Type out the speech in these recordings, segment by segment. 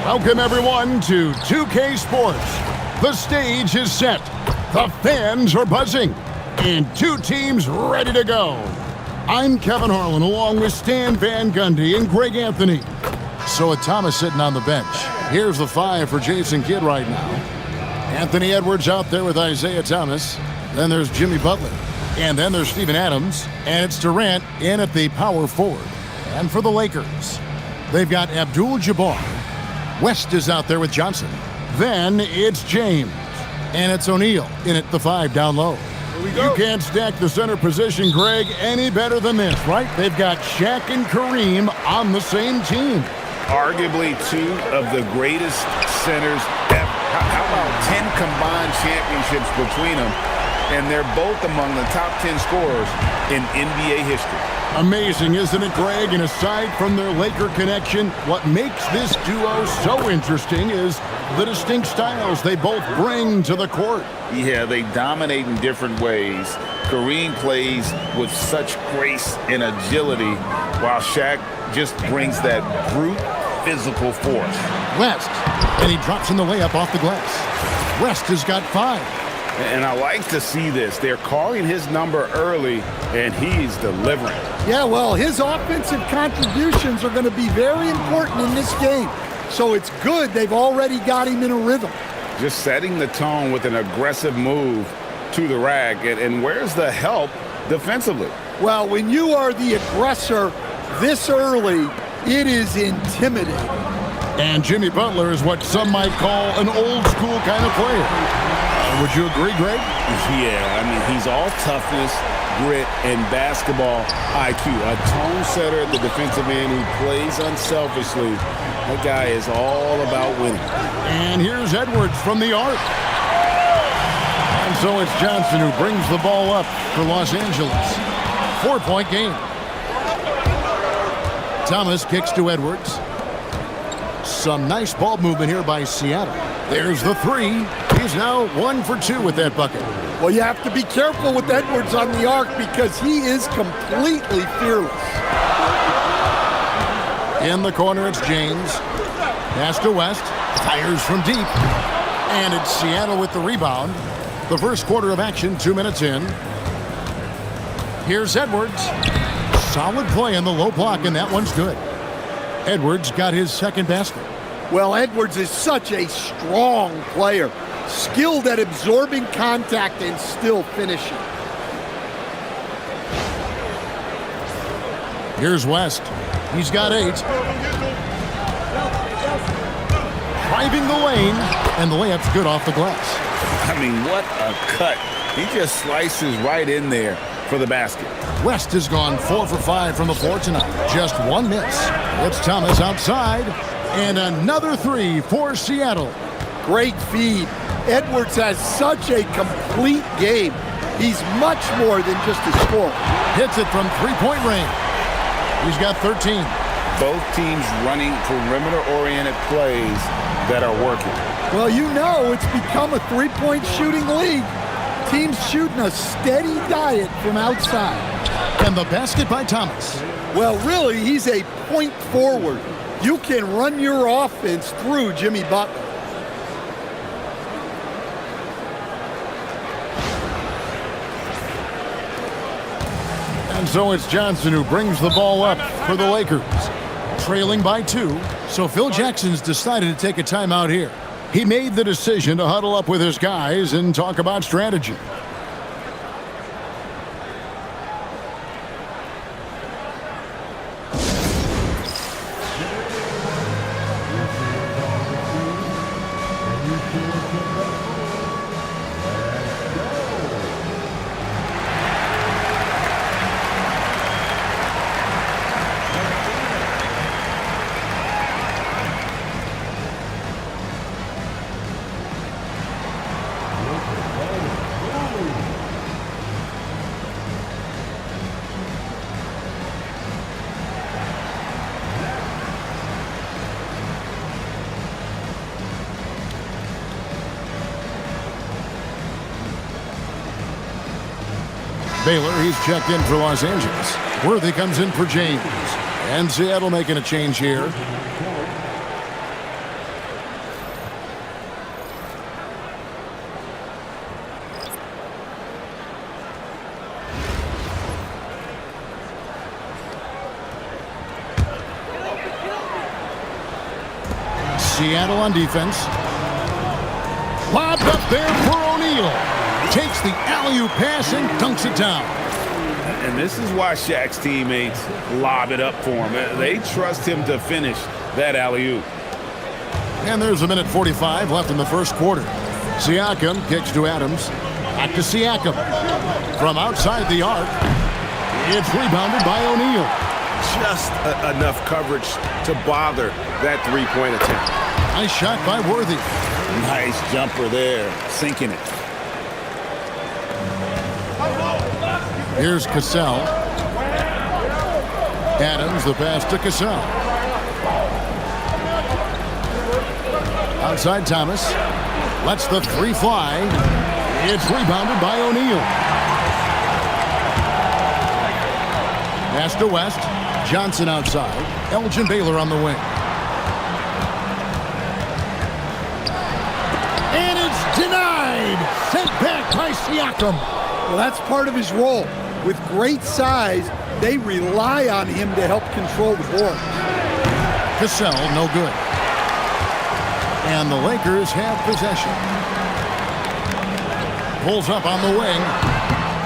Welcome, everyone, to 2K Sports. The stage is set, the fans are buzzing, and two teams ready to go. I'm Kevin Harlan, along with Stan Van Gundy and Greg Anthony. So with Thomas sitting on the bench, here's the 5 for Jason Kidd right now. Anthony Edwards out there with Isaiah Thomas. Then there's Jimmy Butler. And then there's Steven Adams. And it's Durant in at the power forward. And for the Lakers, they've got Abdul-Jabbar. West is out there with Johnson. Then it's James. And it's O'Neal in at the 5 down low. You can't stack the center position, Greg, any better than this, right? They've got Shaq and Kareem on the same team. Arguably two of the greatest centers ever. How about 10 combined championships between them? And they're both among the top 10 scorers in NBA history. Amazing, isn't it, Greg? And aside from their Laker connection, what makes this duo so interesting is the distinct styles they both bring to the court. Yeah, they dominate in different ways. Kareem plays with such grace and agility, while Shaq just brings that brute physical force. West, and he drops in the layup off the glass. West has got 5. And I like to see this. They're calling his number early, and he's delivering. Yeah, well, his offensive contributions are going to be very important in this game. So it's good they've already got him in a rhythm. Just setting the tone with an aggressive move to the rack. And where's the help defensively? Well, when you are the aggressor this early, it is intimidating. And Jimmy Butler is what some might call an old-school kind of player. Would you agree, Greg? Yeah, I mean, he's all toughness, grit, and basketball IQ. A tone setter at the defensive end who plays unselfishly. That guy is all about winning. And here's Edwards from the arc. And so it's Johnson who brings the ball up for Los Angeles. 4-point game. Thomas kicks to Edwards. Some nice ball movement here by Seattle. There's the 3. He's now 1 for 2 with that bucket. Well, you have to be careful with Edwards on the arc because he is completely fearless. In the corner, it's James. Pass to West. Fires from deep. And it's Seattle with the rebound. The first quarter of action, 2 minutes in. Here's Edwards. Solid play in the low block, and that one's good. Edwards got his second basket. Well, Edwards is such a strong player. Skilled at absorbing contact and still finishing. Here's West. He's got 8. Driving the lane, and the layup's good off the glass. I mean, what a cut. He just slices right in there for the basket. West has gone 4 for 5 from the floor tonight. Just 1 miss. It's Thomas outside, and another 3 for Seattle. Great feed. Edwards has such a complete game. He's much more than just a scorer. Hits it from 3-point range. He's got 13. Both teams running perimeter-oriented plays that are working. Well, you know it's become a 3-point shooting league. Teams shooting a steady diet from outside. And the basket by Thomas. Well, really, he's a point forward. You can run your offense through Jimmy Butler. And so it's Johnson who brings the ball up for the Lakers. Trailing by 2, so Phil Jackson's decided to take a timeout here. He made the decision to huddle up with his guys and talk about strategy. Baylor, he's checked in for Los Angeles. Worthy comes in for James. And Seattle making a change here. Seattle on defense. Lobbed up there for O'Neal. Takes the alley-oop pass and dunks it down. And this is why Shaq's teammates lob it up for him. They trust him to finish that alley-oop. And there's a minute 45 left in the first quarter. Siakam kicks to Adams. Back to Siakam. From outside the arc, it's rebounded by O'Neal. Just enough coverage to bother that three-point attempt. Nice shot by Worthy. Nice jumper there, sinking it. Here's Cassell. Adams, the pass to Cassell. Outside Thomas. Lets the three fly. It's rebounded by O'Neal. Pass to West. Johnson outside. Elgin Baylor on the wing. And it's denied. Sent back by Siakam. Well, that's part of his role. With great size, they rely on him to help control the board. Cassell, no good. And the Lakers have possession. Pulls up on the wing.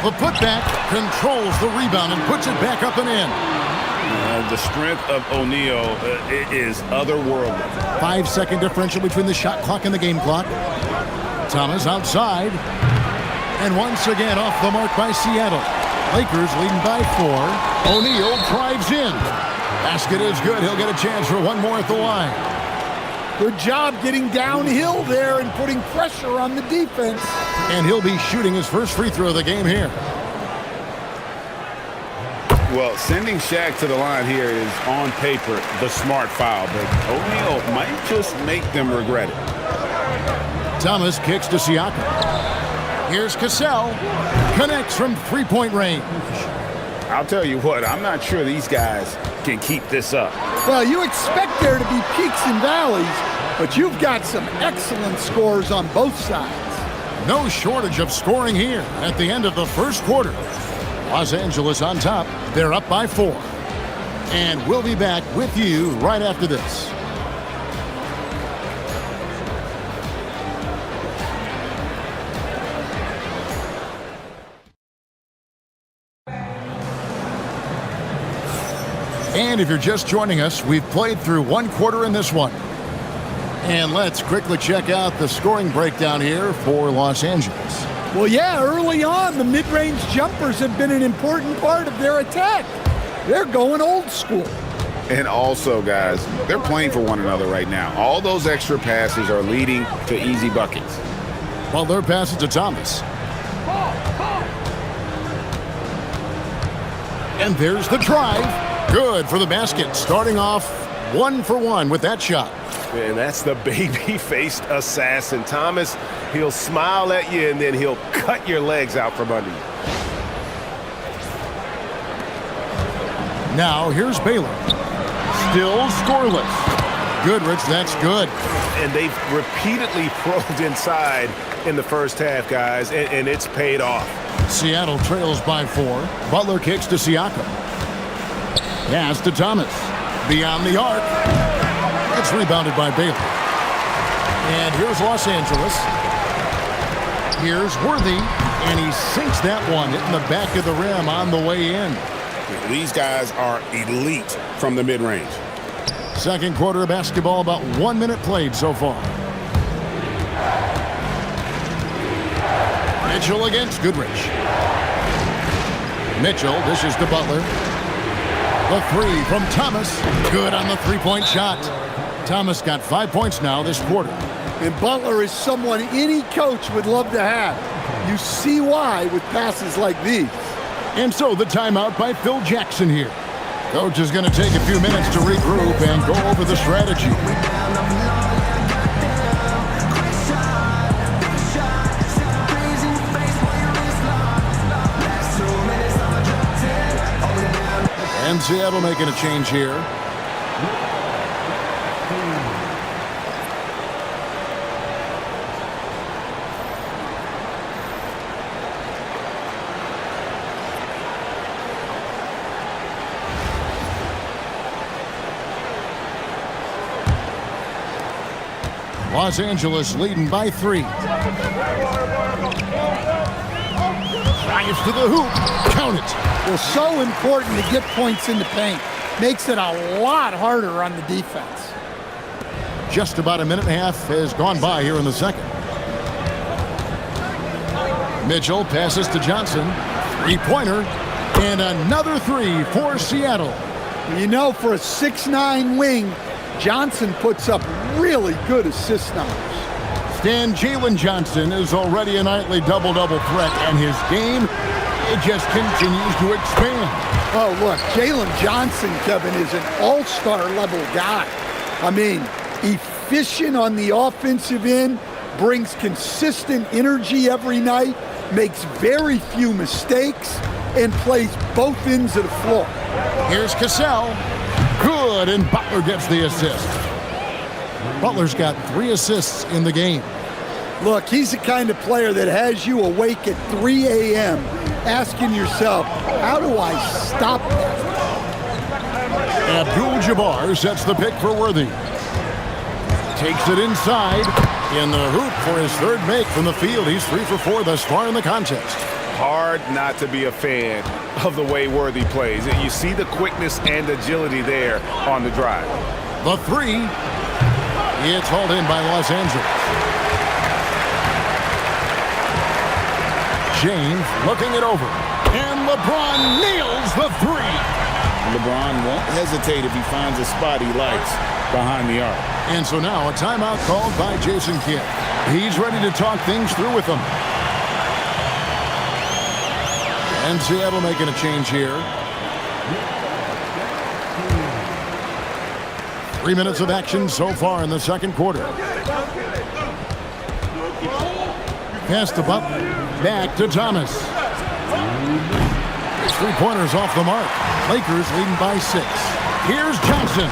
The putback controls the rebound and puts it back up and in. The strength of O'Neal is otherworldly. 5-second differential between the shot clock and the game clock. Thomas outside. And once again off the mark by Seattle. Lakers leading by 4. O'Neal drives in. Basket is good. He'll get a chance for one more at the line. Good job getting downhill there and putting pressure on the defense. And he'll be shooting his first free throw of the game here. Well, sending Shaq to the line here is on paper the smart foul, but O'Neal might just make them regret it. Thomas kicks to Siakam. Here's Cassell. Connects from three-point range. I'll tell you what, I'm not sure these guys can keep this up. Well, you expect there to be peaks and valleys, but you've got some excellent scores on both sides. No shortage of scoring here at the end of the first quarter. Los Angeles on top. They're up by 4. And we'll be back with you right after this. And if you're just joining us, we've played through one quarter in this one. And let's quickly check out the scoring breakdown here for Los Angeles. Well, yeah, early on, the mid-range jumpers have been an important part of their attack. They're going old school. And also, guys, they're playing for one another right now. All those extra passes are leading to easy buckets. Well, their pass to Thomas. And there's the drive. Good for the basket. Starting off 1 for 1 with that shot. And that's the baby-faced assassin. Thomas, he'll smile at you, and then he'll cut your legs out from under you. Now, here's Baylor. Still scoreless. Goodrich, that's good. And they've repeatedly probed inside in the first half, guys, and it's paid off. Seattle trails by 4. Butler kicks to Siakam. Pass to Thomas. Beyond the arc. It's rebounded by Baylor. And here's Los Angeles. Here's Worthy. And he sinks that one, hitting the back of the rim on the way in. These guys are elite from the mid-range. Second quarter of basketball, about 1 minute played so far. Mitchell against Goodrich. Mitchell dishes to Butler. The three from Thomas. Good on the three-point shot. Thomas got 5 points now this quarter. And Butler is someone any coach would love to have. You see why with passes like these. And so the timeout by Phil Jackson here. Coach is going to take a few minutes to regroup and go over the strategy. And Seattle making a change here. Los Angeles leading by 3. Drives to the hoop. Count it. Well, so important to get points in the paint. Makes it a lot harder on the defense. Just about a minute and a half has gone by here in the second. Mitchell passes to Johnson. Three-pointer. And another 3 for Seattle. You know, for a 6'9" wing, Johnson puts up really good assist numbers. Stan, Jalen Johnson is already a nightly double-double threat, and his game, it just continues to expand. Oh, look, Jalen Johnson, Kevin, is an all-star level guy. I mean, efficient on the offensive end, brings consistent energy every night, makes very few mistakes, and plays both ends of the floor. Here's Cassell. Good, and Butler gets the assist. Butler's got 3 assists in the game. Look, he's the kind of player that has you awake at 3 a.m. asking yourself, how do I stop that? Abdul-Jabbar sets the pick for Worthy. Takes it inside. In the hoop for his 3rd make from the field. He's 3 for 4 thus far in the contest. Hard not to be a fan of the way Worthy plays. You see the quickness and agility there on the drive. The 3. It's hauled in by Los Angeles. James looking it over. And LeBron nails the 3. LeBron won't hesitate if he finds a spot he likes behind the arc. And so now a timeout called by Jason Kidd. He's ready to talk things through with them. And Seattle making a change here. 3 minutes of action so far in the second quarter. Pass to Butler. Back to Thomas. His 3-pointers off the mark. Lakers leading by 6. Here's Johnson.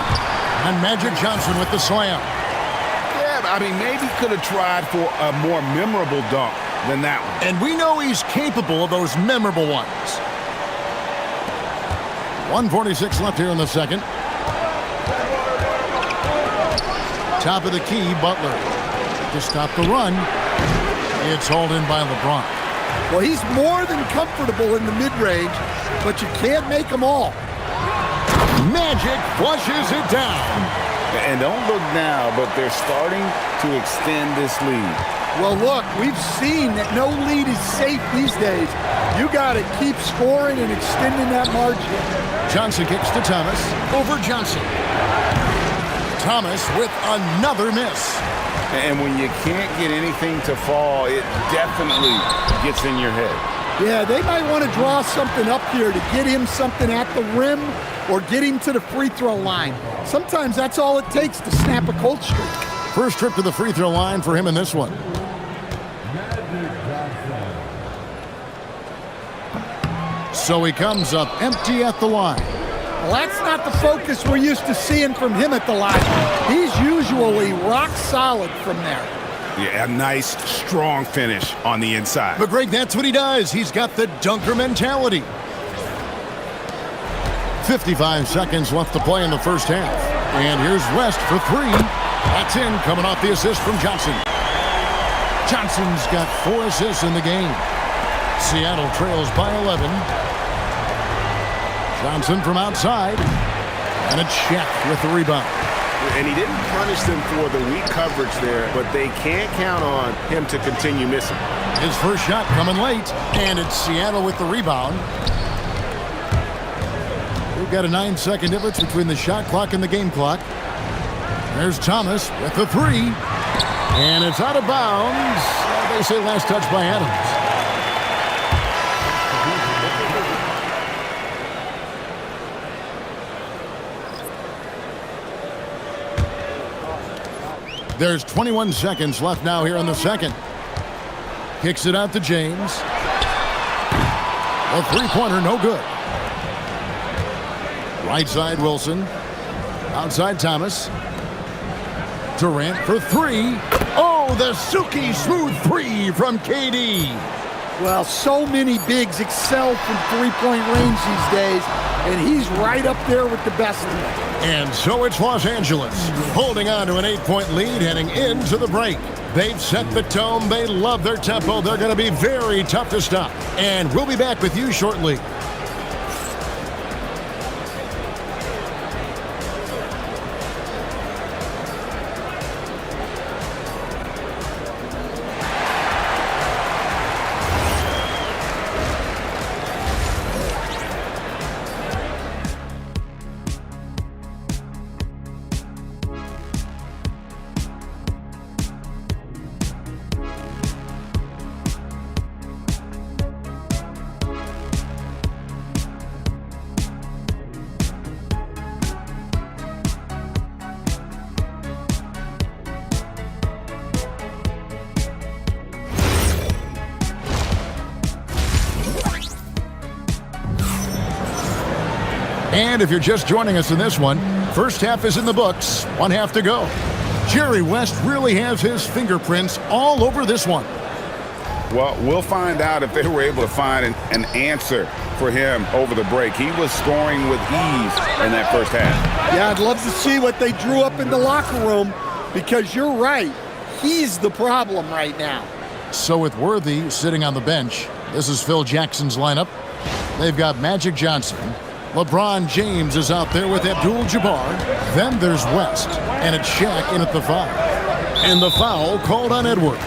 And Magic Johnson with the slam. Yeah, I mean, maybe could have tried for a more memorable dunk than that one. And we know he's capable of those memorable ones. 1:46 left here in the second. Top of the key, Butler. To stop the run. It's hauled in by LeBron. Well, he's more than comfortable in the mid-range, but you can't make them all. Magic flushes it down. And don't look now, but they're starting to extend this lead. Well, look, we've seen that no lead is safe these days. You got to keep scoring and extending that margin. Johnson kicks to Thomas. Over Johnson. Thomas with another miss. And when you can't get anything to fall, it definitely gets in your head. Yeah, they might want to draw something up here to get him something at the rim or get him to the free throw line. Sometimes that's all it takes to snap a cold streak. First trip to the free throw line for him in this one. So he comes up empty at the line. Well, that's not the focus we're used to seeing from him at the line. He's usually rock solid from there. Yeah, a nice, strong finish on the inside. But Greg, that's what he does. He's got the dunker mentality. 55 seconds left to play in the first half. And here's West for 3. That's in, coming off the assist from Johnson. Johnson's got 4 assists in the game. Seattle trails by 11. Johnson from outside. And a check with the rebound. And he didn't punish them for the weak coverage there, but they can't count on him to continue missing. His first shot coming late. And it's Seattle with the rebound. We've got a 9-second difference between the shot clock and the game clock. There's Thomas with the 3. And it's out of bounds. They say last touch by Adams. There's 21 seconds left now here in the second. Kicks it out to James. A 3-pointer, no good. Right side, Wilson. Outside, Thomas. Durant for 3. Oh, the silky smooth 3 from KD. Well, so many bigs excel from three-point range these days, and he's right up there with the best of them. And so it's Los Angeles, holding on to an 8-point lead heading into the break. They've set the tone. They love their tempo. They're going to be very tough to stop. And we'll be back with you shortly. And if you're just joining us in this one, first half is in the books, one half to go. Jerry West really has his fingerprints all over this one. Well, we'll find out if they were able to find an answer for him over the break. He was scoring with ease in that first half. Yeah, I'd love to see what they drew up in the locker room, because you're right. He's the problem right now. So with Worthy sitting on the bench, this is Phil Jackson's lineup. They've got Magic Johnson. LeBron James is out there with Abdul-Jabbar. Then there's West, and it's Shaq in at the 5. And the foul called on Edwards.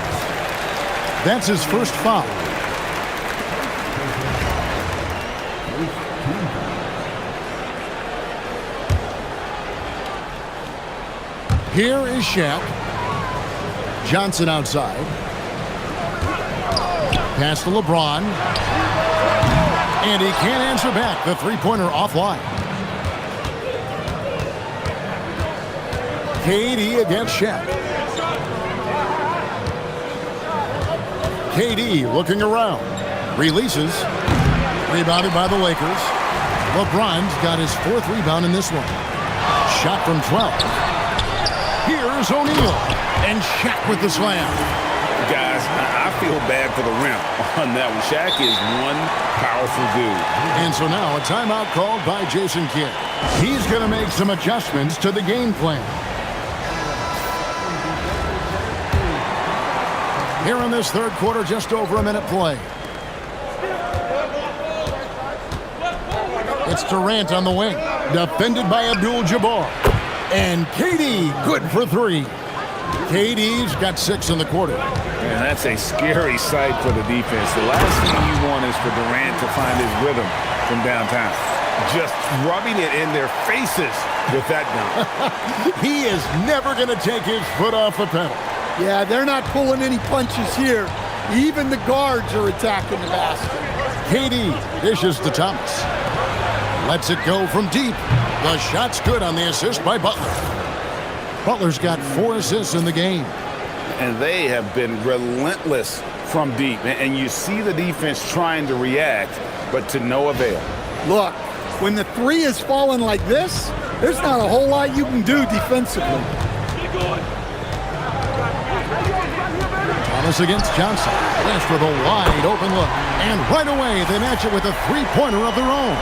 That's his first foul. Here is Shaq. Johnson outside. Pass to LeBron. And he can't answer back. The three-pointer offline. KD against Shaq. KD looking around. Releases. Rebounded by the Lakers. LeBron's got his 4th rebound in this one. Shot from 12. Here's O'Neal. And Shaq with the slam. Guys, I feel bad for the rim on that one. Shaq is one powerful dude. And so now a timeout called by Jason Kidd. He's going to make some adjustments to the game plan. Here in this third quarter, just over a minute play. It's Durant on the wing. Defended by Abdul-Jabbar. And KD, good for 3. KD's got 6 in the quarter. And that's a scary sight for the defense. The last thing you want is for Durant to find his rhythm from downtown. Just rubbing it in their faces with that dunk. He is never going to take his foot off the pedal. Yeah, they're not pulling any punches here. Even the guards are attacking the basket. KD dishes to Thomas. Lets it go from deep. The shot's good on the assist by Butler. Butler's got 4 assists in the game. And they have been relentless from deep. And you see the defense trying to react, but to no avail. Look, when the 3 is falling like this, there's not a whole lot you can do defensively. Thomas against Johnson. West with a wide open look. And right away, they match it with a 3-pointer of their own.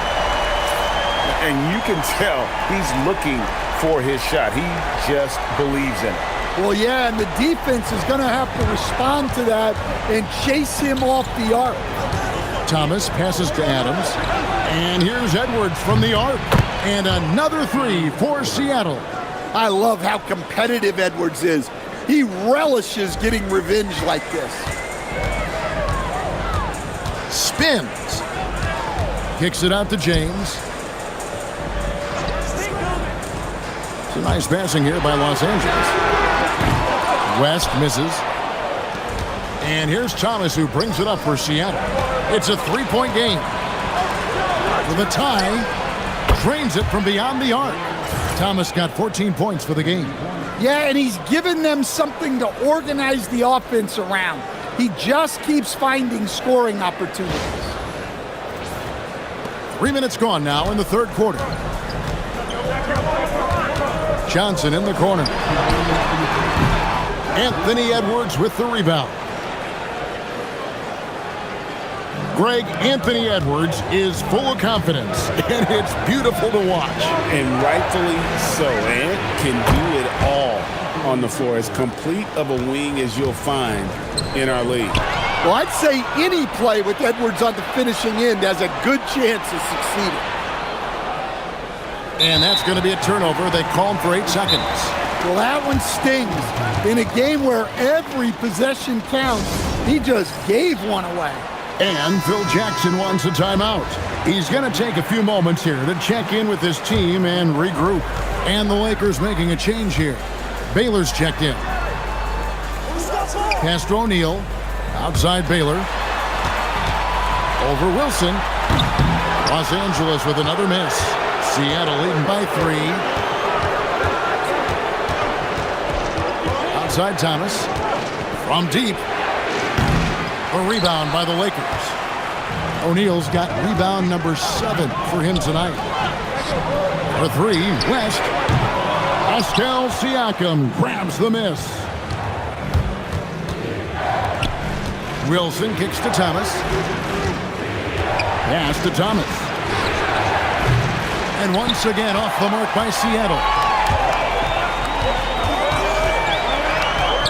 And you can tell he's looking for his shot. He just believes in it. Well, yeah, and the defense is going to have to respond to that and chase him off the arc. Thomas passes to Adams. And here's Edwards from the arc. And another 3 for Seattle. I love how competitive Edwards is. He relishes getting revenge like this. Spins. Kicks it out to James. It's a nice passing here by Los Angeles. West misses. And here's Thomas, who brings it up for Seattle. It's a 3-point game. With a tie, drains it from beyond the arc. Thomas got 14 points for the game. Yeah, and he's given them something to organize the offense around. He just keeps finding scoring opportunities. 3 minutes gone now in the third quarter. Johnson in the corner. Anthony Edwards with the rebound. Greg, Anthony Edwards is full of confidence, and it's beautiful to watch. And rightfully so. Ant can do it all on the floor. As complete of a wing as you'll find in our league. Well, I'd say any play with Edwards on the finishing end has a good chance of succeeding. And that's going to be a turnover. They call him for 8 seconds. Well, that one stings. In a game where every possession counts, he just gave one away. And Phil Jackson wants a timeout. He's going to take a few moments here to check in with his team and regroup. And the Lakers making a change here. Baylor's checked in. Castro O'Neal. Outside Baylor. Over Wilson. Los Angeles with another miss. Seattle leading by 3. Outside Thomas. From deep. A rebound by the Lakers. O'Neal's got rebound number 7 for him tonight. For 3, West. Pascal Siakam grabs the miss. Wilson kicks to Thomas. Pass to Thomas. And once again off the mark by Seattle.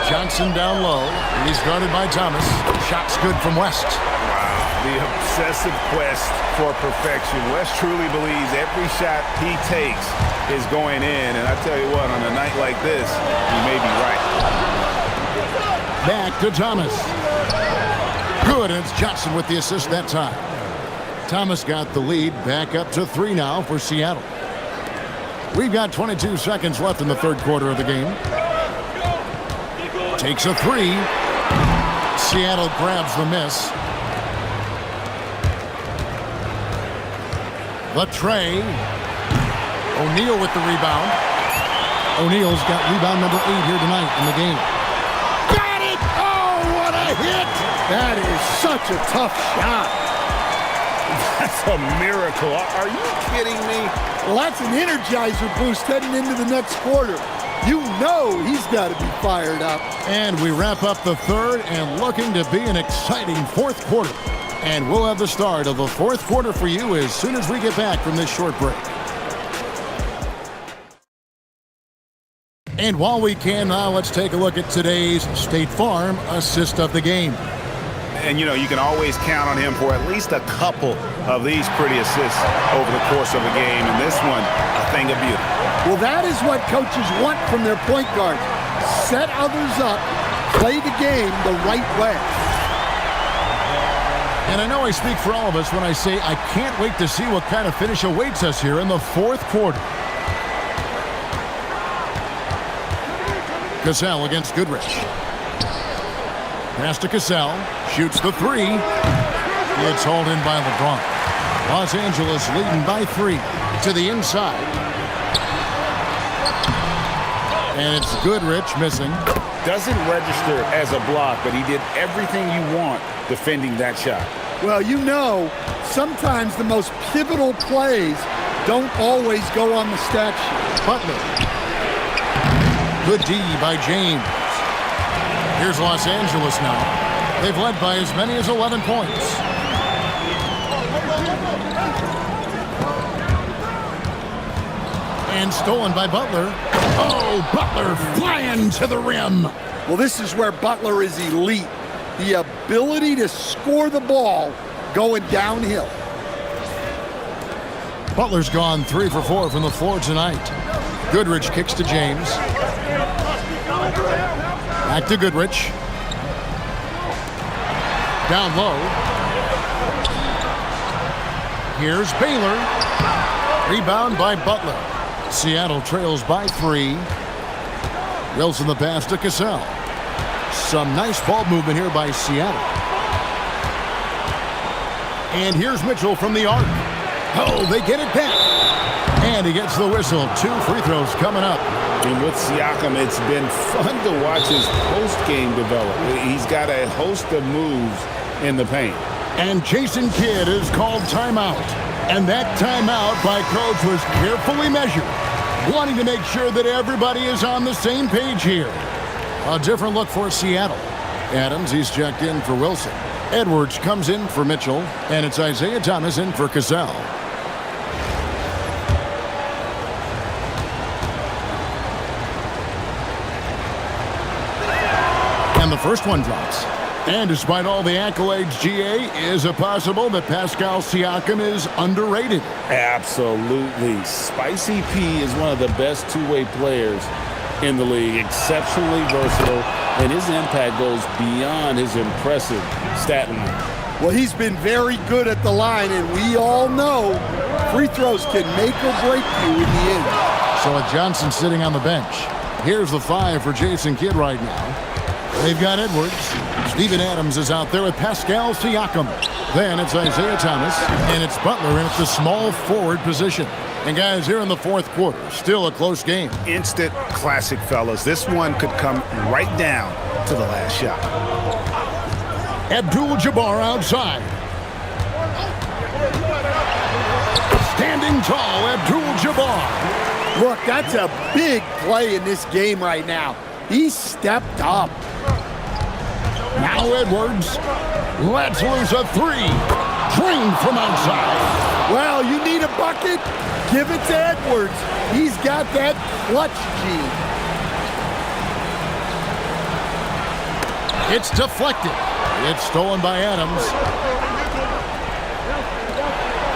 Johnson down low. He's guarded by Thomas. Shot's good from West. Wow, the obsessive quest for perfection. West truly believes every shot he takes is going in. And I tell you what, on a night like this, he may be right. Back to Thomas. Good, and it's Johnson with the assist that time. Thomas got the lead back up to 3 now for Seattle. We've got 22 seconds left in the third quarter of the game. Takes a 3. Seattle grabs the miss. The tray. O'Neal with the rebound. O'Neal's got rebound number 8 here tonight in the game. Got it! Oh, what a hit! That is such a tough shot. That's a miracle. Are you kidding me? Well, that's an energizer boost heading into the next quarter. You know he's got to be fired up. And we wrap up the third and looking to be an exciting fourth quarter. And we'll have the start of the fourth quarter for you as soon as we get back from this short break. And while we can now, let's take a look at today's State Farm assist of the game. And, you know, you can always count on him for at least a couple of these pretty assists over the course of a game. And this one, a thing of beauty. Well, that is what coaches want from their point guards. Set others up, play the game the right way. And I know I speak for all of us when I say I can't wait to see what kind of finish awaits us here in the fourth quarter. Cassell against Goodrich. Pass to Cassell. Shoots the 3. It's hauled in by LeBron. Los Angeles leading by 3 to the inside. And it's Goodrich missing. Doesn't register as a block, but he did everything you want defending that shot. Well, you know, sometimes the most pivotal plays don't always go on the stat sheet. Butler. Good D by James. Here's Los Angeles now. They've led by as many as 11 points. And stolen by Butler. Oh, Butler flying to the rim. Well, this is where Butler is elite. The ability to score the ball going downhill. Butler's gone 3 for 4 from the floor tonight. Goodrich kicks to James. Back to Goodrich. Down low. Here's Baylor. Rebound by Butler. Seattle trails by 3. Wilson the pass to Cassell. Some nice ball movement here by Seattle. And here's Mitchell from the arc. Oh, they get it back. And he gets the whistle. 2 free throws coming up. And with Siakam, it's been fun to watch his post-game develop. He's got a host of moves in the paint. And Jason Kidd is called timeout. And that timeout by coach was carefully measured, wanting to make sure that everybody is on the same page here. A different look for Seattle. Adams, he's checked in for Wilson. Edwards comes in for Mitchell, and it's Isaiah Thomas in for Cassell. And the first one drops. And despite all the accolades, GA, is it possible that Pascal Siakam is underrated? Absolutely. Spicy P is one of the best two-way players in the league. Exceptionally versatile, and his impact goes beyond his impressive stat line. Well, he's been very good at the line, and we all know free throws can make or break you in the end. So with Johnson sitting on the bench, here's the 5 for Jason Kidd right now. They've got Edwards. Steven Adams is out there with Pascal Siakam. Then it's Isaiah Thomas, and it's Butler in at the small forward position. And guys, here in the fourth quarter, still a close game. Instant classic, fellas. This one could come right down to the last shot. Abdul-Jabbar outside. Standing tall, Abdul-Jabbar. Look, that's a big play in this game right now. He stepped up. Now Edwards lets loose a 3. Drained from outside. Well, you need a bucket? Give it to Edwards. He's got that clutch gene. It's deflected. It's stolen by Adams.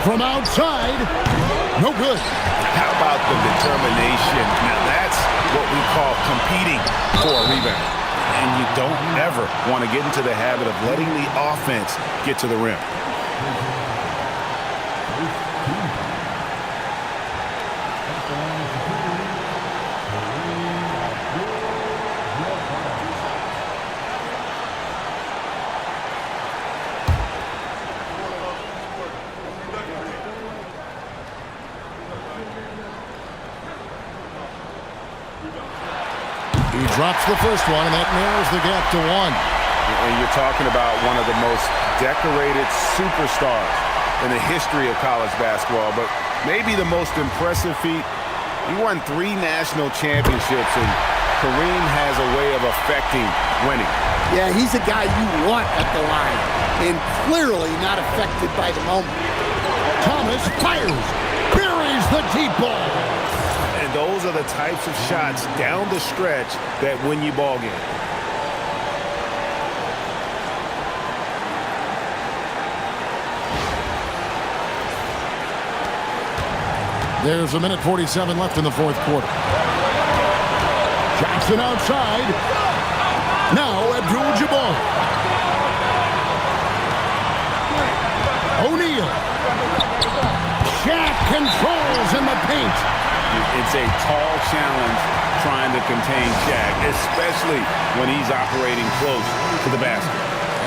From outside. No good. How about the determination? Now that's what we call competing for a rebound. And you don't ever want to get into the habit of letting the offense get to the rim. He drops the first one, and that narrows the gap to 1. And you're talking about one of the most decorated superstars in the history of college basketball, but maybe the most impressive feat. He won 3 national championships, and Kareem has a way of affecting winning. Yeah, he's a guy you want at the line, and clearly not affected by the moment. Thomas fires. Buries the deep ball. And those are the types of shots down the stretch that win you ball games. There's a minute 47 left in the fourth quarter. Johnson outside. Now Abdul-Jabbar. O'Neal. Shaq controls in the paint. It's a tall challenge trying to contain Shaq, especially when he's operating close to the basket.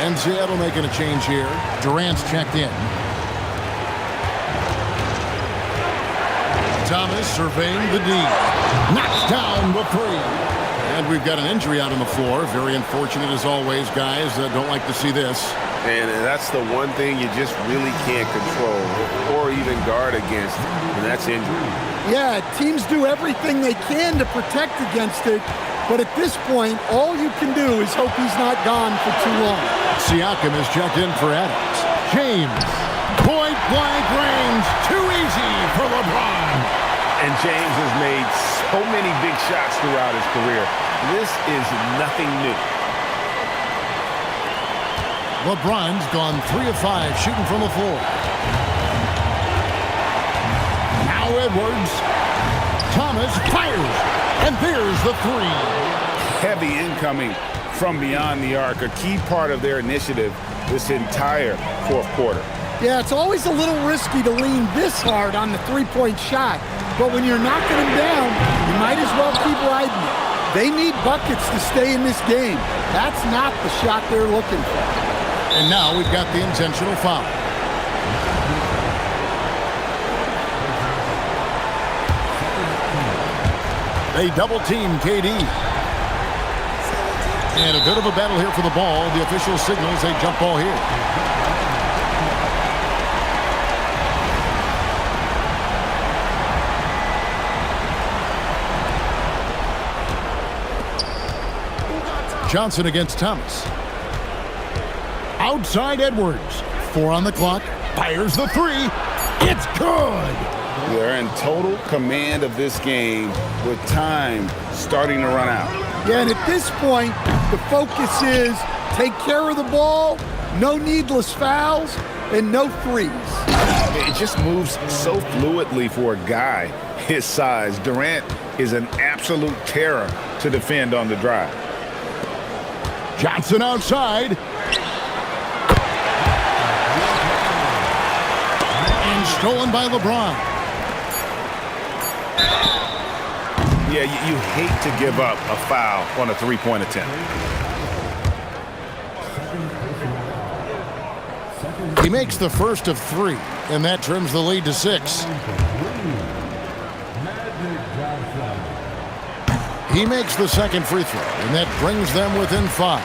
And Seattle making a change here. Durant's checked in. Thomas surveying the D. Knocks down the 3. And we've got an injury out on the floor. Very unfortunate as always, guys. Don't like to see this. And that's the one thing you just really can't control or even guard against, and that's injury. Yeah, teams do everything they can to protect against it, but at this point, all you can do is hope he's not gone for too long. Siakam is checked in for Adams. James. Point blank range. Too easy for LeBron. And James has made so many big shots throughout his career. This is nothing new. LeBron's gone 3 of 5 shooting from the floor. Now Edwards. Thomas fires. And there's the 3. Heavy incoming from beyond the arc, a key part of their initiative this entire fourth quarter. Yeah, it's always a little risky to lean this hard on the three-point shot, but when you're knocking them down, you might as well keep riding it. They need buckets to stay in this game. That's not the shot they're looking for. And now we've got the intentional foul. They double-team KD. And a bit of a battle here for the ball. The official signals a jump ball here. Johnson against Thomas. outside Edwards. 4 on the clock. Fires the 3. It's good. They're in total command of this game with time starting to run out. Yeah, and at this point, the focus is take care of the ball, no needless fouls, and no threes. It just moves so fluidly for a guy his size. Durant is an absolute terror to defend on the drive. Johnson outside. And stolen by LeBron. Yeah, you hate to give up a foul on a three-point attempt. He makes the first of 3, and that trims the lead to 6. He makes the second free throw, and that brings them within 5.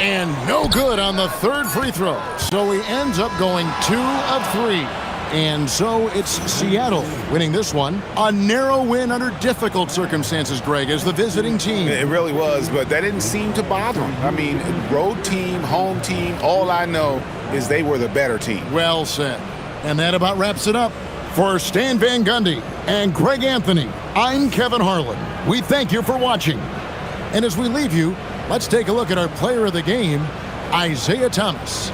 And no good on the third free throw. So he ends up going 2 of 3. And so it's Seattle winning this one. A narrow win under difficult circumstances, Greg, as the visiting team. It really was, but that didn't seem to bother him. I mean, road team, home team, all I know is they were the better team. Well said. And that about wraps it up. For Stan Van Gundy and Greg Anthony, I'm Kevin Harlan. We thank you for watching. And as we leave you, let's take a look at our player of the game, Isaiah Thomas.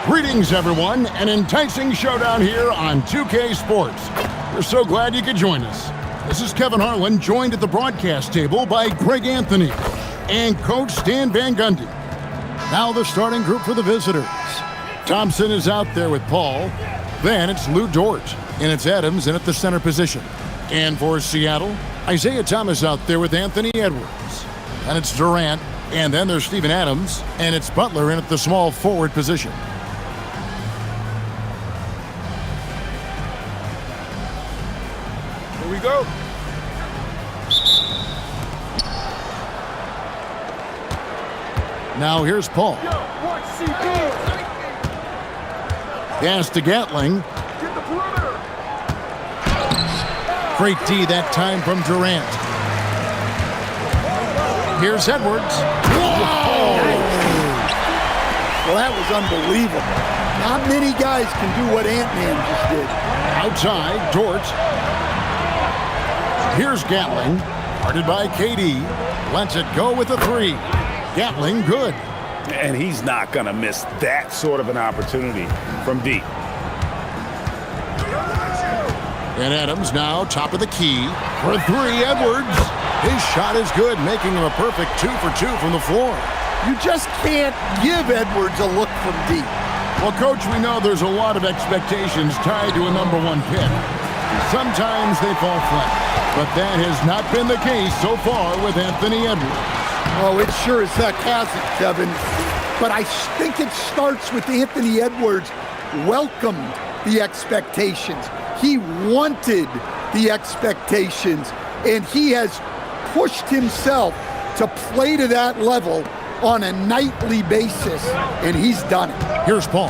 Greetings, everyone. An enticing showdown here on 2K Sports. We're so glad you could join us. This is Kevin Harlan, joined at the broadcast table by Greg Anthony and Coach Stan Van Gundy. Now the starting group for the visitors. Thompson is out there with Paul. Then it's Lou Dort, and it's Adams in at the center position. And for Seattle, Isaiah Thomas out there with Anthony Edwards. And it's Durant, and then there's Steven Adams, and it's Butler in at the small forward position. Here we go. Now here's Paul. Pass to Gatling. Great D that time from Durant. Here's Edwards. Whoa! Well, that was unbelievable. Not many guys can do what Ant-Man just did. Outside, Dort. Here's Gatling. Guarded by KD. Lets it go with a three. Gatling, good. And he's not going to miss that sort of an opportunity from deep. And Adams now top of the key. For three, Edwards. His shot is good, making him a perfect 2 for 2 from the floor. You just can't give Edwards a look from deep. Well, Coach, we know there's a lot of expectations tied to a number one pick. Sometimes they fall flat, but that has not been the case so far with Anthony Edwards. Oh, it sure as heck hasn't, Kevin. But I think it starts with Anthony Edwards welcomed the expectations. He wanted the expectations, and he has pushed himself to play to that level on a nightly basis, and he's done it. Here's Paul.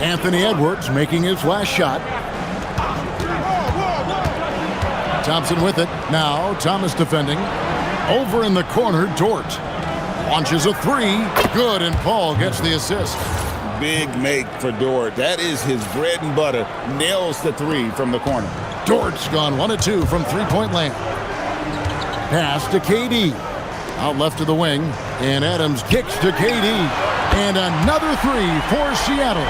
Anthony Edwards making his last shot. Thompson with it. Now Thomas defending. Over in the corner, Dort. Launches a three. Good, and Paul gets the assist. Big make for Dort. That is his bread and butter. Nails the three from the corner. Dort's gone 1 of 2 from three-point land. Pass to KD. Out left to the wing. And Adams kicks to KD. And another three for Seattle.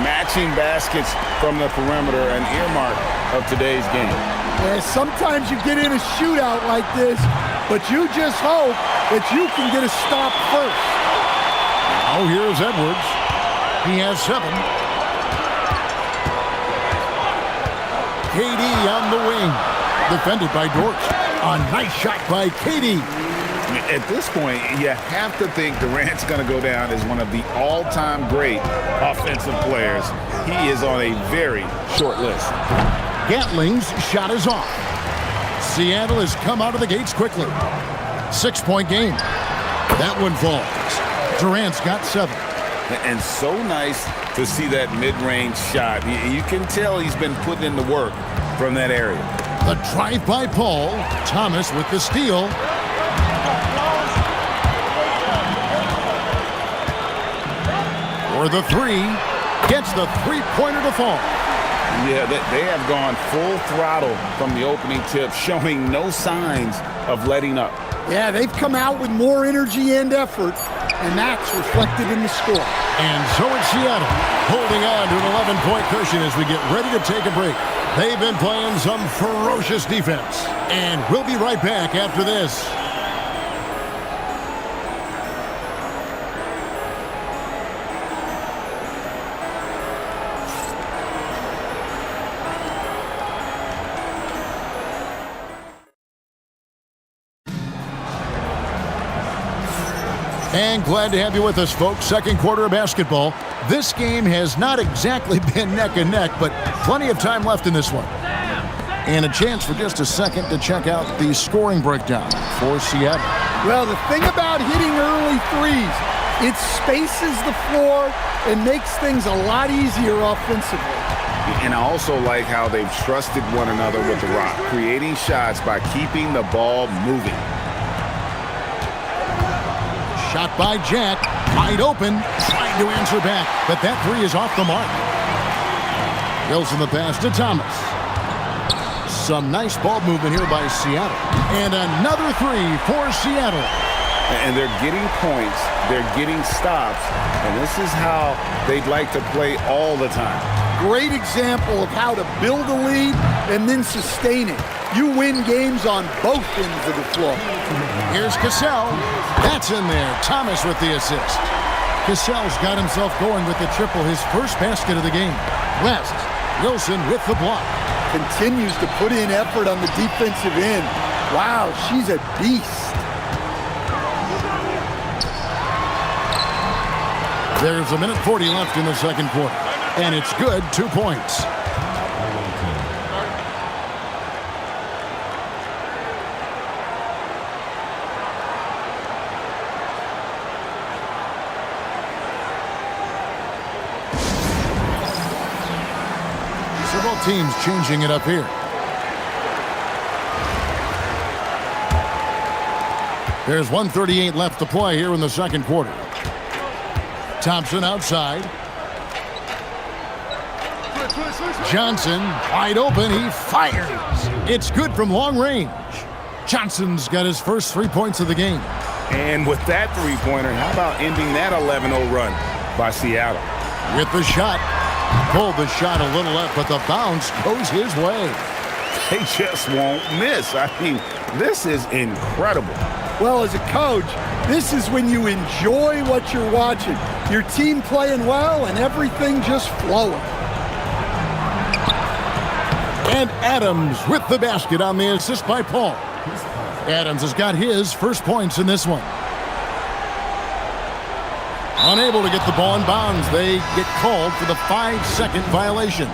Matching baskets from the perimeter, an earmark of today's game. Yeah, sometimes you get in a shootout like this, but you just hope that you can get a stop first. Now here's Edwards. He has 7. KD on the wing. Defended by Dort. A nice shot by KD. At this point, you have to think Durant's going to go down as one of the all-time great offensive players. He is on a very short list. Gatling's shot is off. Seattle has come out of the gates quickly. 6-point game. That one falls. Durant's got 7. And so nice to see that mid-range shot. You can tell he's been putting in the work from that area. The drive by Paul. Thomas with the steal. For the three. Gets the three-pointer to fall. Yeah, they have gone full throttle from the opening tip, showing no signs of letting up. Yeah, they've come out with more energy and effort, and that's reflected in the score. And so it's Seattle, holding on to an 11-point cushion as we get ready to take a break. They've been playing some ferocious defense, and we'll be right back after this. And glad to have you with us, folks. Second quarter of basketball. This game has not exactly been neck and neck, but plenty of time left in this one. And a chance for just a second to check out the scoring breakdown for Seattle. Well, the thing about hitting early threes, it spaces the floor and makes things a lot easier offensively. And I also like how they've trusted one another with the rock, creating shots by keeping the ball moving. Shot by Jack, wide open, trying to answer back, but that three is off the mark. Wilson the pass to Thomas. Some nice ball movement here by Seattle. And another three for Seattle. And they're getting points, they're getting stops, and this is how they'd like to play all the time. Great example of how to build a lead and then sustain it. You win games on both ends of the floor. Here's Cassell. That's in there. Thomas with the assist. Cassell's got himself going with the triple, his first basket of the game. West. Wilson with the block. Continues to put in effort on the defensive end. Wow, she's a beast. There's a minute 40 left in the second quarter. And it's good, 2 points. Several teams changing it up here. There's 1:38 left to play here in the second quarter. Thompson outside. Johnson wide open. He fires. It's good from long range. Johnson's got his first 3 points of the game. And with that three-pointer, how about ending that 11-0 run by Seattle? With the shot. Pulled the shot a little left, but the bounce goes his way. They just won't miss. I mean, this is incredible. Well, as a coach, this is when you enjoy what you're watching. Your team playing well and everything just flowing. And Adams with the basket on the assist by Paul. Adams has got his first points in this one. Unable to get the ball in bounds. They get called for the 5-second violation.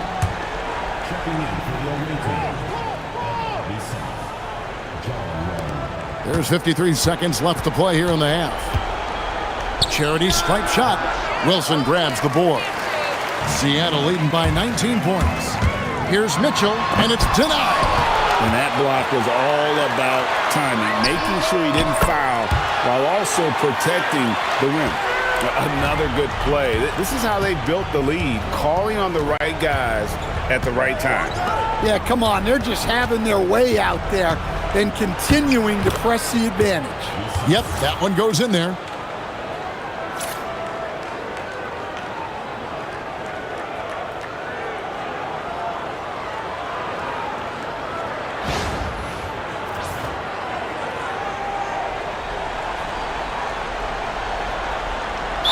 There's 53 seconds left to play here in the half. Charity stripe shot. Wilson grabs the board. Seattle leading by 19 points. Here's Mitchell, and it's denied. And that block was all about timing, making sure he didn't foul while also protecting the rim. Another good play. This is how they built the lead, calling on the right guys at the right time. Yeah, come on. They're just having their way out there and continuing to press the advantage. Yep, that one goes in there.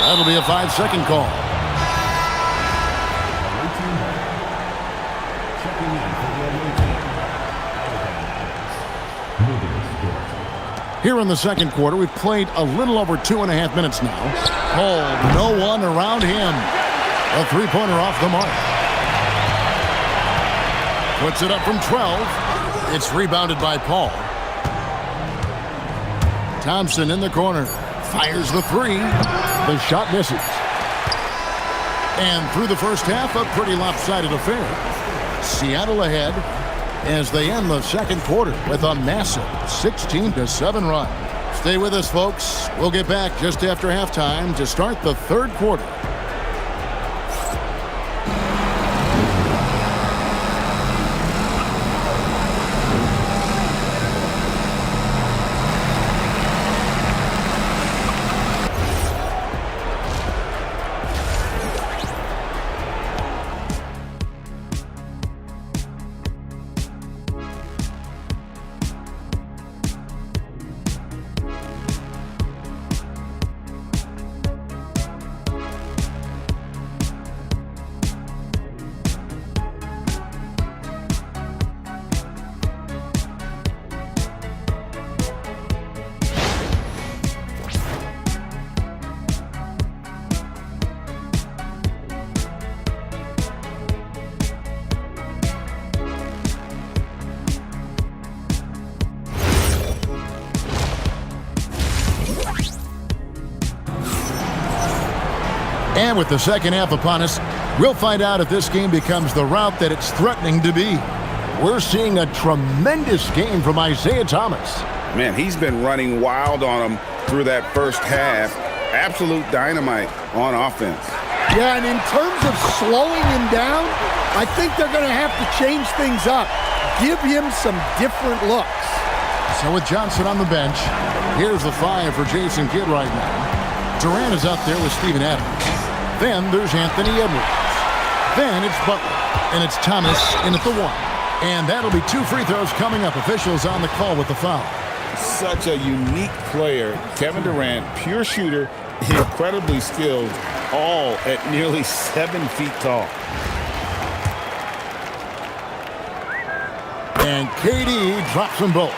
That'll be a 5-second call. Here in the second quarter, we've played a little over 2.5 minutes now. Paul, no one around him. A three-pointer off the mark. Puts it up from 12. It's rebounded by Paul. Thompson in the corner. Fires the three. The shot misses. And through the first half, a pretty lopsided affair. Seattle ahead as they end the second quarter with a massive 16-7 run. Stay with us, folks. We'll get back just after halftime to start the third quarter. And with the second half upon us, we'll find out if this game becomes the route that it's threatening to be. We're seeing a tremendous game from Isaiah Thomas. Man, he's been running wild on him through that first half. Absolute dynamite on offense. Yeah, and in terms of slowing him down, I think they're going to have to change things up. Give him some different looks. So with Johnson on the bench, here's the 5 for Jason Kidd right now. Durant is out there with Steven Adams. Then there's Anthony Edwards. Then it's Butler. And it's Thomas in at the 1. And that'll be 2 free throws coming up. Officials on the call with the foul. Such a unique player. Kevin Durant, pure shooter, incredibly skilled, all at nearly 7 feet tall. And KD drops them both.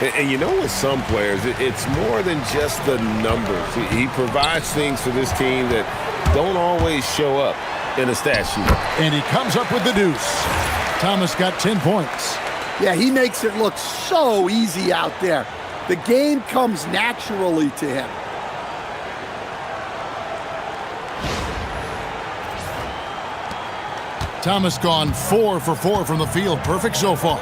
And you know, with some players, it's more than just the numbers. He provides things for this team that don't always show up in a stat sheet. And he comes up with the deuce. Thomas got 10 points. Yeah, he makes it look so easy out there. The game comes naturally to him. Thomas gone 4 for 4 from the field. Perfect so far.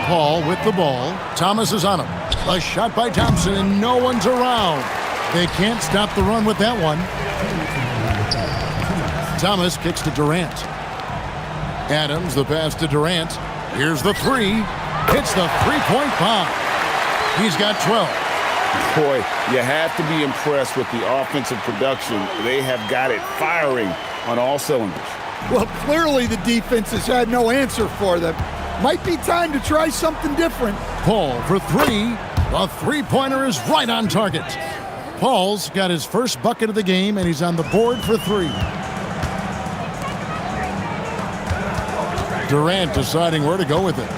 Paul with the ball. Thomas is on him. A shot by Thompson, and no one's around. They can't stop the run with that one. Thomas kicks to Durant. Adams, the pass to Durant. Here's the three. Hits the three-point bomb. He's got 12. Boy, you have to be impressed with the offensive production. They have got it firing on all cylinders. Well, clearly the defense has had no answer for them. Might be time to try something different. Paul for three. The three-pointer is right on target. Paul's got his first bucket of the game, and he's on the board for three. Durant deciding where to go with it.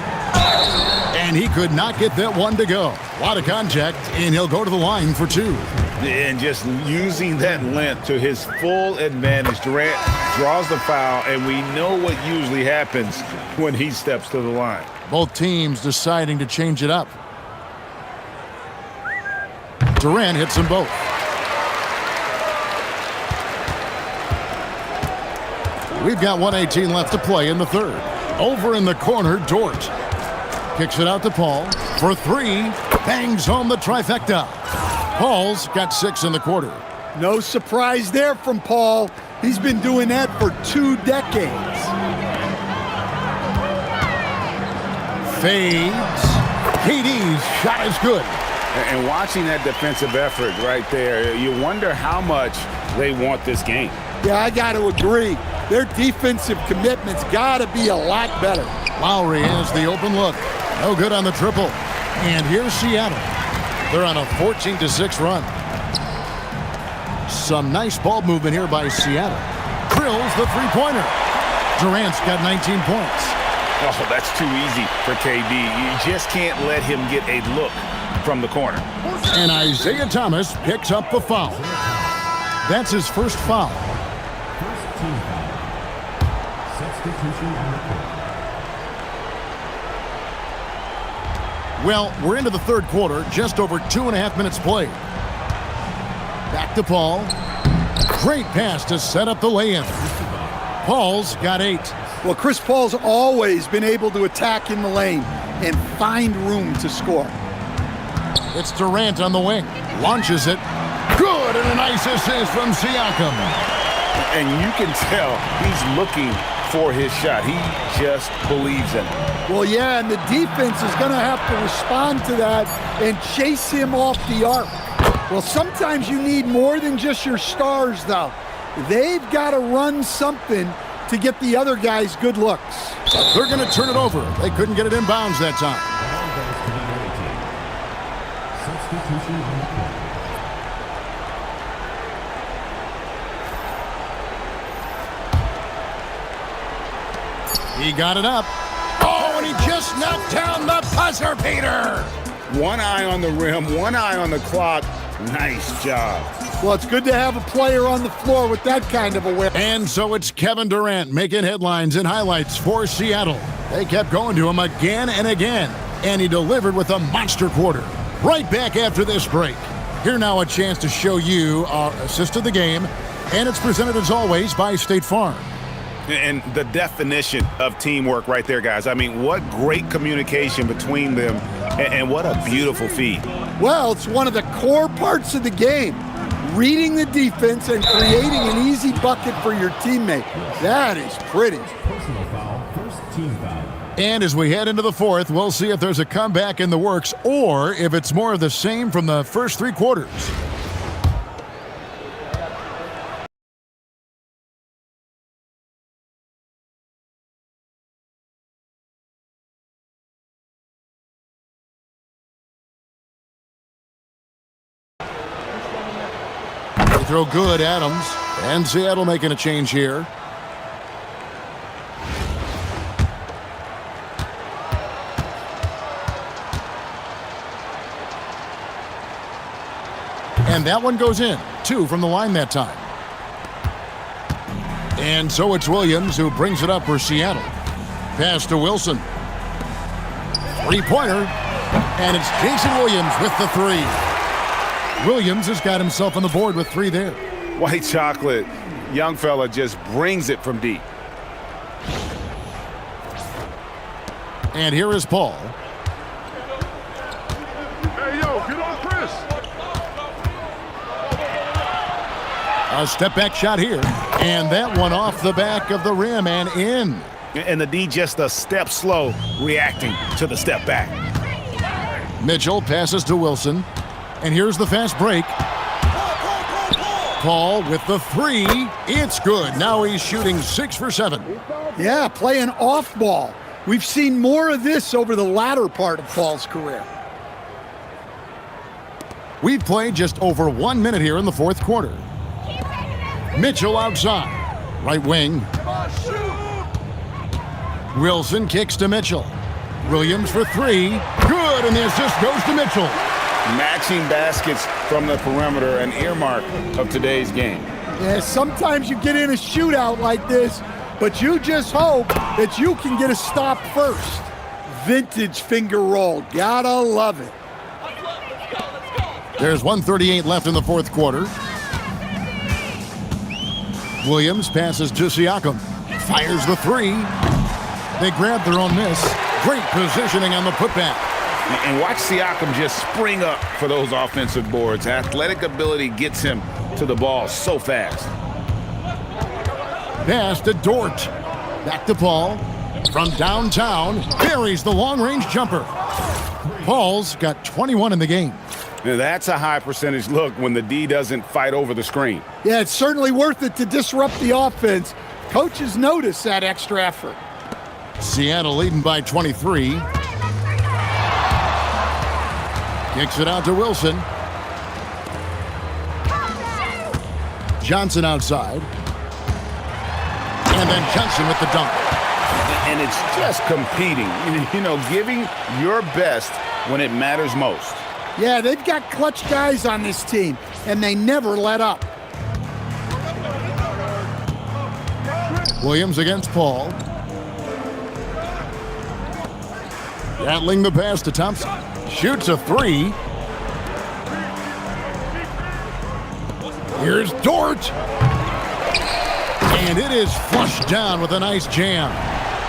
And he could not get that one to go. A lot of contact, and he'll go to the line for two. And just using that length to his full advantage. Durant draws the foul, and we know what usually happens when he steps to the line. Both teams deciding to change it up. Durant hits them both. We've got 1:18 left to play in the third. Over in the corner, Dort. Kicks it out to Paul for three. Bangs home the trifecta. Paul's got 6 in the quarter. No surprise there from Paul. He's been doing that for 2 decades. Fades. KD's shot is good. And watching that defensive effort right there, you wonder how much they want this game. Yeah, I got to agree. Their defensive commitment's got to be a lot better. Lowry has the open look. No good on the triple. And here's Seattle. They're on a 14-6 run. Some nice ball movement here by Seattle. Drills the three-pointer. Durant's got 19 points. Oh, that's too easy for KD. You just can't let him get a look from the corner. And Isaiah Thomas picks up the foul. That's his first foul. First team foul. Substitution on the court. Well, we're into the third quarter, just over 2.5 minutes played. Back to Paul. Great pass to set up the lay-in. Paul's got 8. Well, Chris Paul's always been able to attack in the lane and find room to score. It's Durant on the wing. Launches it. Good, and a nice assist from Siakam. And you can tell he's looking for his shot. He just believes in it. Well, yeah, and the defense is going to have to respond to that and chase him off the arc. Well, sometimes you need more than just your stars, though. They've got to run something to get the other guys good looks. They're going to turn it over. They couldn't get it in bounds that time. Substitution on the court. He got it up. Oh, and he just knocked down the buzzer beater. One eye on the rim, one eye on the clock. Nice job. Well, it's good to have a player on the floor with that kind of awareness. And so it's Kevin Durant making headlines and highlights for Seattle. They kept going to him again and again, and he delivered with a monster quarter. Right back after this break. Here now a chance to show you our assist of the game, and it's presented as always by State Farm. And the definition of teamwork right there, guys. I mean, what great communication between them, and what a beautiful feed. Well, it's one of the core parts of the game. Reading the defense and creating an easy bucket for your teammate. That is pretty. Personal foul. First team foul. And as we head into the fourth, we'll see if there's a comeback in the works or if it's more of the same from the first 3 quarters. They throw good, Adams. And Seattle making a change here. And that one goes in. 2 from the line that time. And so it's Williams who brings it up for Seattle. Pass to Wilson. 3-pointer. And it's Jason Williams with the 3. Williams has got himself on the board with 3 there. White chocolate. Young fella just brings it from deep. And here is Paul. A step back shot here. And that one off the back of the rim and in. And the D just a step slow reacting to the step back. Mitchell passes to Wilson. And here's the fast break. Paul with the three. It's good. Now he's shooting 6 for 7. Yeah, playing off ball. We've seen more of this over the latter part of Paul's career. We've played just over 1 minute here in the fourth quarter. Mitchell outside. Right wing. Wilson kicks to Mitchell. Williams for three. Good, and the assist goes to Mitchell. Matching baskets from the perimeter, an earmark of today's game. Yeah, sometimes you get in a shootout like this, but you just hope that you can get a stop first. Vintage finger roll. Gotta love it. There's 1:38 left in the fourth quarter. Williams passes to Siakam. Fires the three. They grab their own miss. Great positioning on the putback. And watch Siakam just spring up for those offensive boards. Athletic ability gets him to the ball so fast. Pass to Dort. Back to Paul. From downtown, buries the long-range jumper. Paul's got 21 in the game. Now, that's a high percentage look when the D doesn't fight over the screen. Yeah, it's certainly worth it to disrupt the offense. Coaches notice that extra effort. Seattle leading by 23. Kicks it out to Wilson. Johnson outside. And then Johnson with the dunk. And it's just competing, you know, giving your best when it matters most. Yeah, they've got clutch guys on this team, and they never let up. Williams against Paul. Rattling the pass to Thompson. Shoots a three. Here's Dort. And it is flushed down with a nice jam.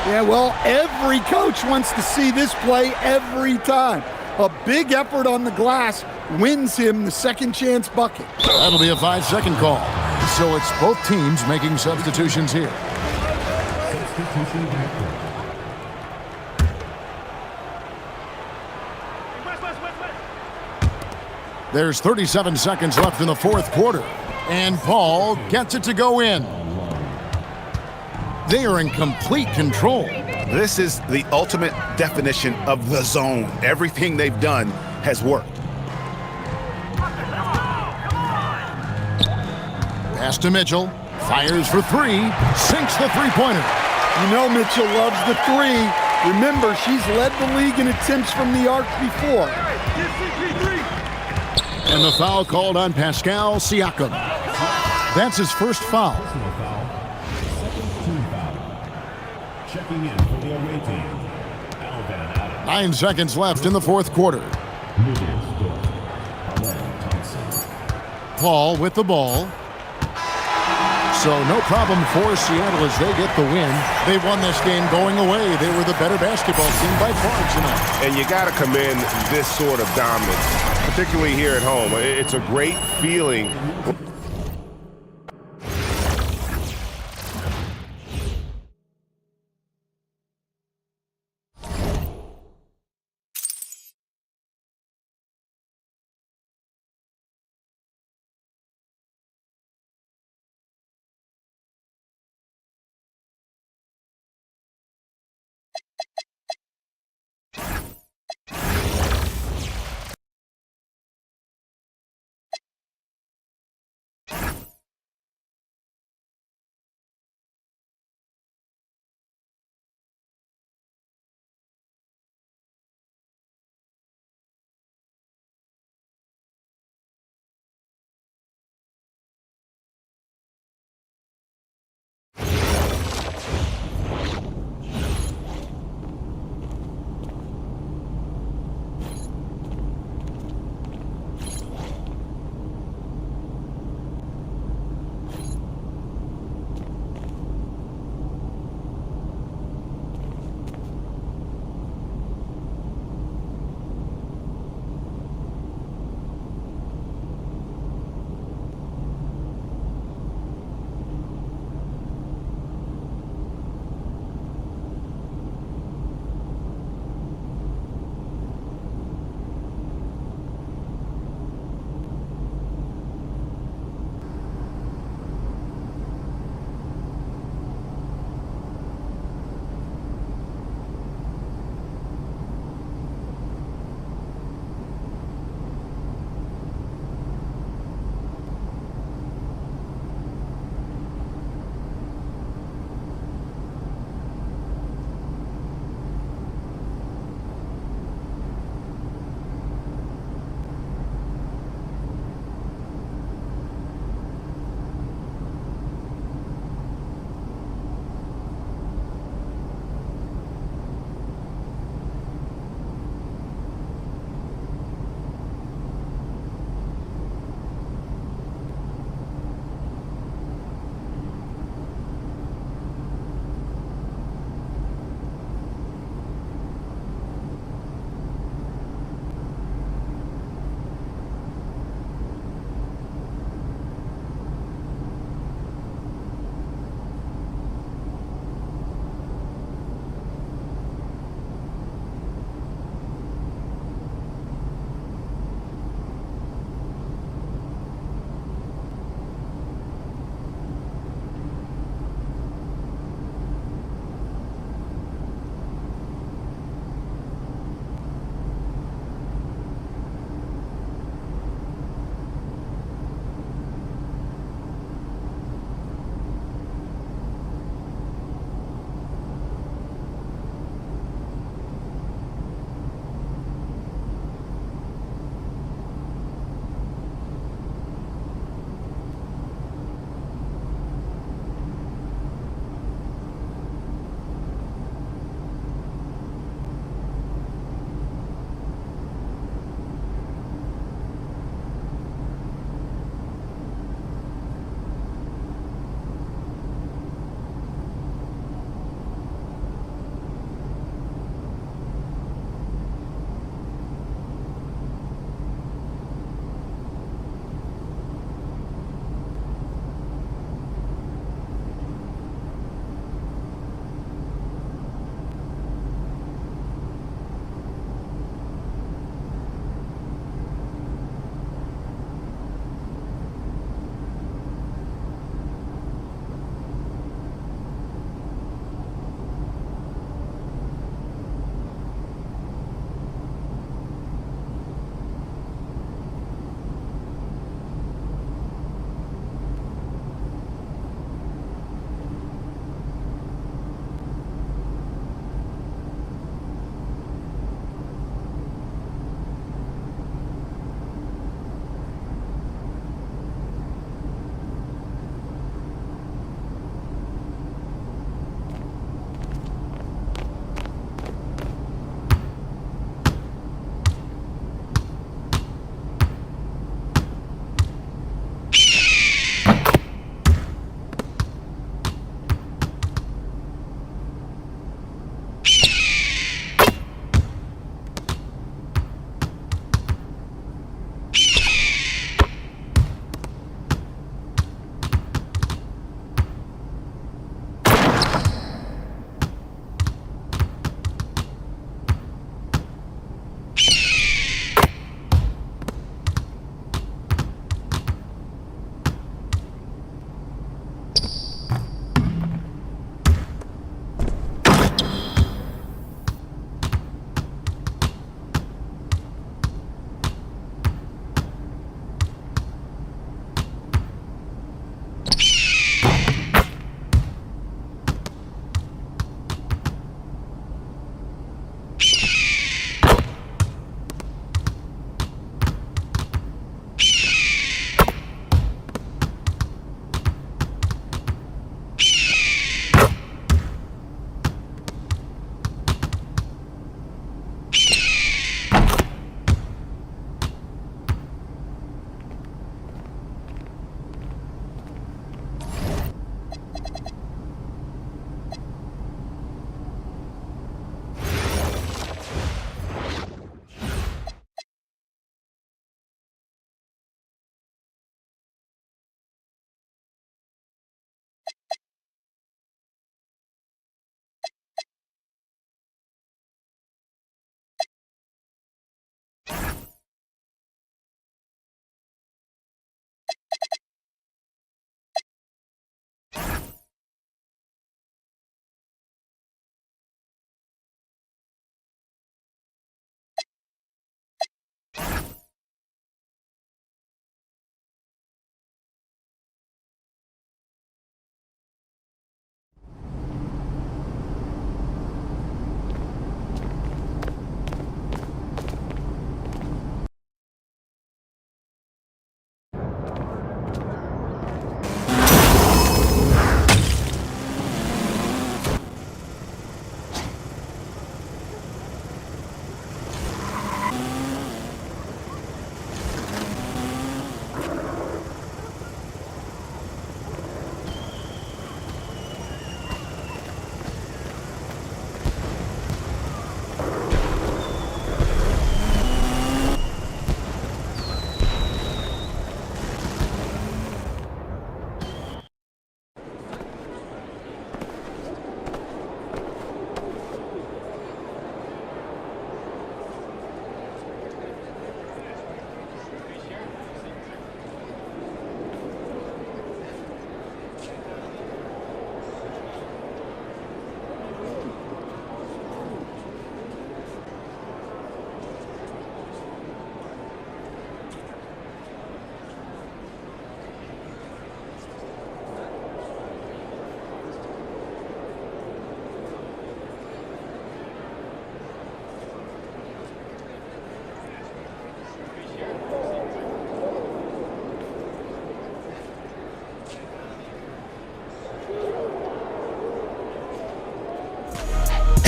Yeah, well, every coach wants to see this play every time. A big effort on the glass wins him the second chance bucket. That'll be a 5-second call. So it's both teams making substitutions here. Substitution active. There's 37 seconds left in the fourth quarter. And Paul gets it to go in. They are in complete control. This is the ultimate definition of the zone. Everything they've done has worked. Pass to Mitchell. Fires for three. Sinks the three-pointer. You know Mitchell loves the three. Remember, she's led the league in attempts from the arc before. And the foul called on Pascal Siakam. That's his first foul. Personal foul. Second team foul. Checking in for the away team. Alvin Adams. 9 seconds left in the fourth quarter. Williams Dort. Allen Thompson. Paul with the ball. So no problem for Seattle as they get the win. They won this game going away. They were the better basketball team by far tonight. And you got to commend this sort of dominance, particularly here at home. It's a great feeling.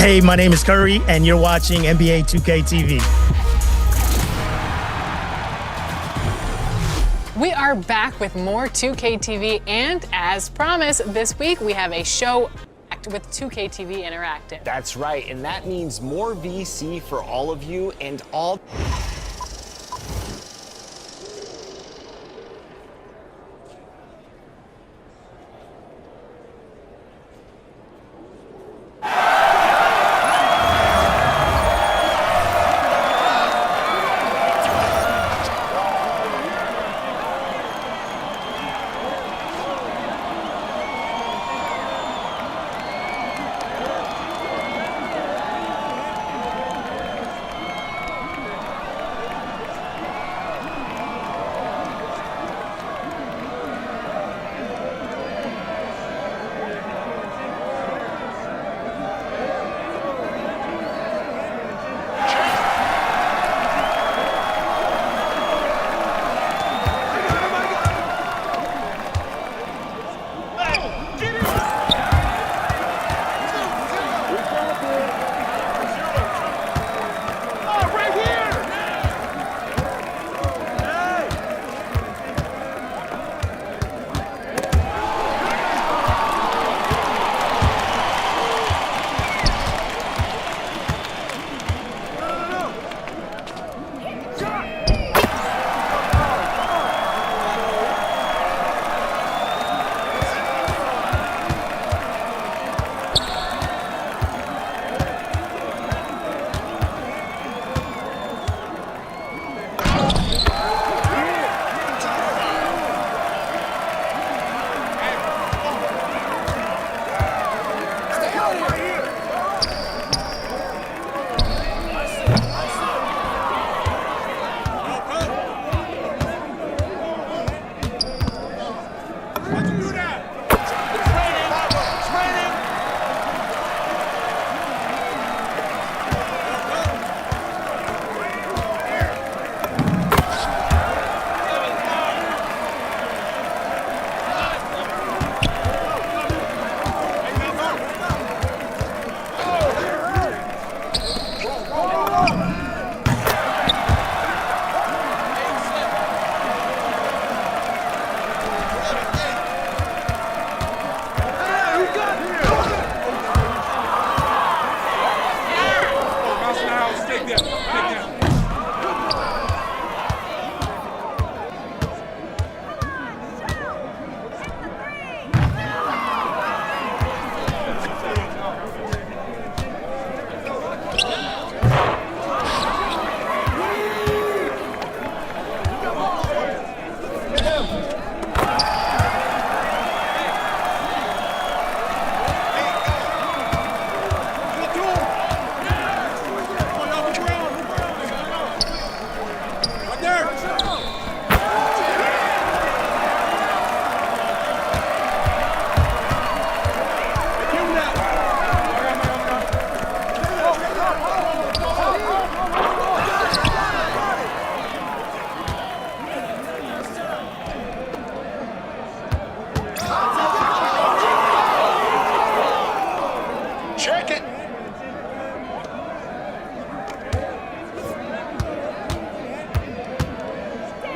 Hey, my name is Curry, and you're watching NBA 2K TV. We are back with more 2K TV, and as promised, this week we have a show packed with 2K TV Interactive. That's right, and that means more VC for all of you and all.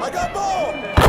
I got ball.